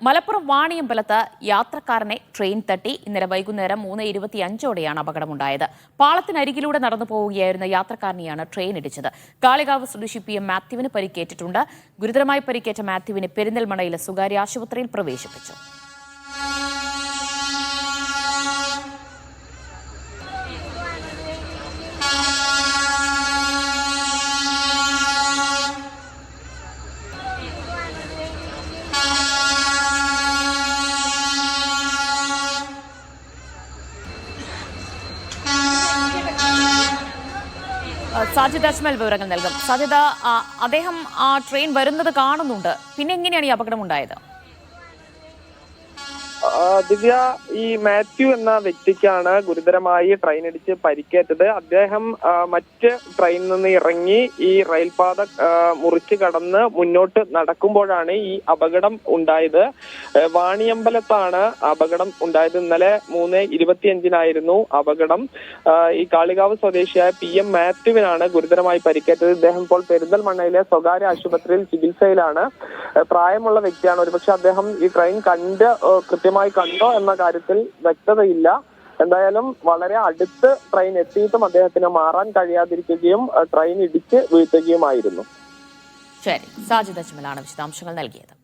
Malappuram വാണിയമ്പലത്ത് യാത്രക്കാരനെ train തട്ടി ഇന്നലെ വൈകുന്നേരം 3:25ഓടെയാണ് അപകടമുണ്ടായത്. പാളത്തിനരികിലൂടെ നടന്നു പോവുകയായിരുന്ന യാത്രക്കാരനെയാണ് ട്രെയിൻ ഇടിച്ചത്. കാളികാവ് സ്വദേശി PM മാത്യുവിന് പരിക്കേറ്റിട്ടുണ്ട്. ഗുരുതരമായി പരിക്കേറ്റ മാത്യുവിനെ പെരിന്തൽമണ്ണയിലെ സ്വകാര്യ ആശുപത്രിയിൽ പ്രവേശിപ്പിച്ചു. സാജിദ് അജ്മൽ വിവരങ്ങൾ നൽകും. സാജിദ്, അദ്ദേഹം ആ ട്രെയിൻ വരുന്നത് കാണുന്നുണ്ട്. പിന്നെ എങ്ങനെയാണ് ഈ അപകടം ഉണ്ടായത്? ദിവ്യ, ഈ മാത്യു എന്ന വ്യക്തിക്കാണ് ഗുരുതരമായി ട്രെയിൻ ഇടിച്ച് പരിക്കേറ്റത്. അദ്ദേഹം മറ്റ് ട്രെയിനിൽ നിന്ന് ഇറങ്ങി ഈ റെയിൽപാത മുറിച്ച് കടന്ന് മുന്നോട്ട് നടക്കുമ്പോഴാണ് ഈ അപകടം ഉണ്ടായത്. വാണിയമ്പലത്താണ് അപകടം ഉണ്ടായത്. ഇന്നലെ 3:25 അപകടം. ഈ കാളികാവ് സ്വദേശിയായ PM മാത്യുവിനാണ് ഗുരുതരമായി പരിക്കേറ്റത്. ഇദ്ദേഹം ഇപ്പോൾ പെരിന്തൽമണ്ണയിലെ സ്വകാര്യ ആശുപത്രിയിൽ ചികിത്സയിലാണ്. പ്രായമുള്ള വ്യക്തിയാണ്. ഒരുപക്ഷെ അദ്ദേഹം ഈ ട്രെയിൻ കൃത്യമായി കണ്ടോ എന്ന കാര്യത്തിൽ വ്യക്തതയില്ല. എന്തായാലും വളരെ അടുത്ത് ട്രെയിൻ എത്തിയിട്ടും അദ്ദേഹത്തിന് മാറാൻ കഴിയാതിരിക്കുകയും ട്രെയിൻ ഇടിച്ച് വീഴ്ത്തുകയുമായിരുന്നു. ശരി, സാജിദ് അജ്മലാണ് വിശദാംശങ്ങൾ നൽകിയത്.